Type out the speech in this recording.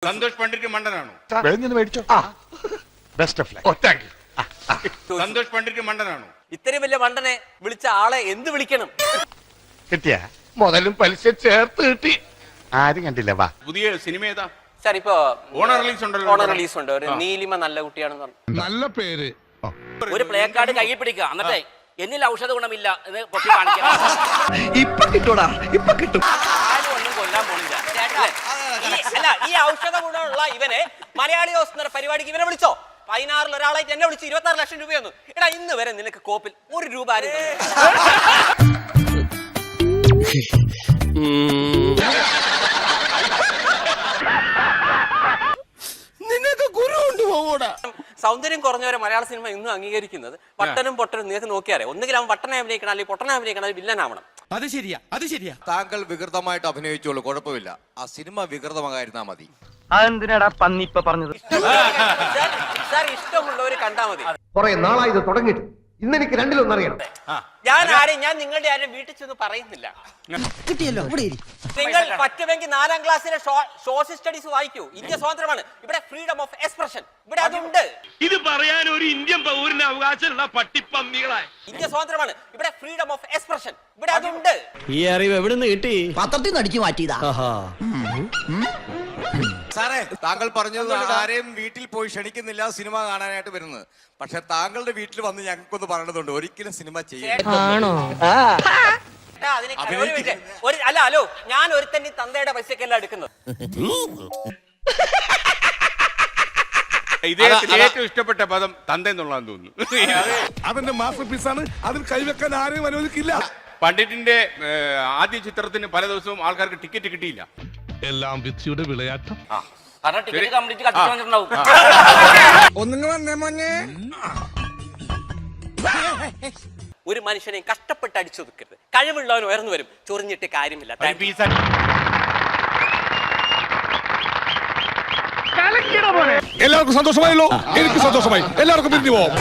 സന്തോഷ് പണ്ഡിറ്റ് മണ്ടനാണോ? മേടിച്ചോ. Best of luck. Santhosh Pandit മണ്ടനാണോ? ഇത്രയും വലിയ മണ്ടനെ വിളിച്ച ആളെ എന്ത് വിളിക്കണം? കിട്ടിയ മുതലും പലിശ ചേർത്ത് കിട്ടി. ആരും കണ്ടില്ല. വാ, പുതിയ സിനിമ ഏതാ സാർ? ഇപ്പൊ ഓണർ റിലീസ് ഉണ്ടല്ലോ. ഓണർ റിലീസ് ഉണ്ട്. ഒരു നീലിമ നല്ല കുട്ടിയാണെന്ന് പറഞ്ഞു. നല്ല പേര്. ഒരു പ്ലേ കാർഡ് കയ്യിൽ പിടിക്കുക, എന്നിട്ടേ എന്നിൽ ഔഷധ ഗുണമില്ല എന്ന് പൊട്ടി കാണിക്കാം. ഇപ്പൊ കിട്ടൂടാ, ഇപ്പൊ കിട്ടും. ആരും ഒന്നും കൊല്ലാൻ പോണില്ല. അല്ല, ഈ ഔഷധ ഗുണമുള്ള ഇവനെ മലയാളി ഹൗസ് എന്ന പരിപാടിക്ക് ഇവനെ വിളിച്ചോ. 16 ഒരാളായിട്ട് എന്നെ വിളിച്ച് 26 ലക്ഷം രൂപയൊന്നും. എടാ, ഇന്ന് വരെ നിനക്ക് കോപ്പിൽ 1 രൂപ ആരും നിനക്ക് ഗുരു കൊണ്ടുപോകൂടാ. സൗന്ദര്യം കുറഞ്ഞവരെ മലയാള സിനിമ ഇന്നും അംഗീകരിക്കുന്നത് വട്ടനും പൊട്ടനും. നിങ്ങൾക്ക് നോക്കിയാറേ, ഒന്നുകിൽ അവൻ വട്ടനെ അഭിനയിക്കണം, അല്ലെങ്കിൽ പൊട്ടനെ അഭിനയിക്കണം, അല്ലെങ്കിൽ വില്ലനാവണം. അത് ശരിയാ, അത് ശരിയാ. താങ്കൾ വികൃതമായിട്ട് അഭിനയിച്ചോളൂ, കുഴപ്പമില്ല. ആ സിനിമ വികൃതമായിരുന്നാ മതി. അതെന്തിനാടാ പന്നി ഇപ്പൊ പറഞ്ഞത്? സാർ, ഇഷ്ടമുള്ളവര് കണ്ടാ മതി. കുറെ നാളായി ഇത് തുടങ്ങിയിട്ട്. ഇന്നെനിക്ക് രണ്ടിലൊന്നറിയണം. ഞാൻ നിങ്ങളുടെ ആരും വീട്ടിൽ ചെന്ന് പറയുന്നില്ല. കിട്ടിയല്ലോ. നിങ്ങൾ പറ്റുമെങ്കിൽ 4ാം ക്ലാസ്സിലെ സോഷ്യൽ സ്റ്റഡീസ് വായിക്കൂ. ഇന്ത്യ സ്വതന്ത്രമാണ്, ഇവിടെ ഫ്രീഡം ഓഫ് എക്സ്പ്രഷൻ, ഇവിടെ അതുണ്ട്. ഇത് പറയാൻ ഒരു ഇന്ത്യൻ പൗരന് അവകാശമുള്ള പട്ടിപ്പന്നികളായി. ഇന്ത്യ സ്വതന്ത്രമാണ്, ഇവിടെ ഫ്രീഡം ഓഫ് എക്സ്പ്രഷൻ, ഇവിടെ അതുണ്ട്. ഈ അറിവ് എവിടുന്ന് കിട്ടി? പത്രത്തിൽ നിന്ന് അടിച്ചു മാറ്റിയതാ. സാറേ, താങ്കൾ പറഞ്ഞത് ആരെയും വീട്ടിൽ പോയി ക്ഷണിക്കുന്നില്ല സിനിമ കാണാനായിട്ട് വരുന്നത്. പക്ഷെ താങ്കളുടെ വീട്ടിൽ വന്ന് ഞങ്ങൾക്കൊന്ന് പറയണതുണ്ട്, ഒരിക്കലും സിനിമ ചെയ്യരുത്. അല്ല, ഹലോ, ഞാൻ ഒരുത്തന്നെ തന്തയുടെ പൈസക്കല്ല എടുക്കുന്നത്. ഇദ്ദേഹത്തിന് ഏറ്റവും ഇഷ്ടപ്പെട്ട പദം തന്ത എന്നുള്ളതാന്ന് തോന്നുന്നു. അവന്റെ മാസ്റ്റർ പീസാണ്, അതിൽ കൈവെക്കാൻ ആരെയും അനുവദിക്കില്ല. പണ്ഡിറ്റിന്റെ ആദ്യ ചിത്രത്തിന് പല ദിവസവും ആൾക്കാർക്ക് ടിക്കറ്റ് കിട്ടിയില്ല. എല്ലാം വിധിയുടെ വിളയാട്ടം. കാരണം ടിക്കറ്റ് കംപ്ലീറ്റ് കത്തിച്ചു വന്നിട്ടുണ്ടാവും. ഒരു മനുഷ്യനെ കഷ്ടപ്പെട്ട് അടിച്ചൊതുക്കരുത്. കഴിവുള്ളവൻ ഉയർന്നു വരും, ചൊറിഞ്ഞിട്ട് കാര്യമില്ല. എല്ലാവർക്കും സന്തോഷമായല്ലോ. എനിക്ക് സന്തോഷമായി. എല്ലാവർക്കും പിരിഞ്ഞു പോവാം.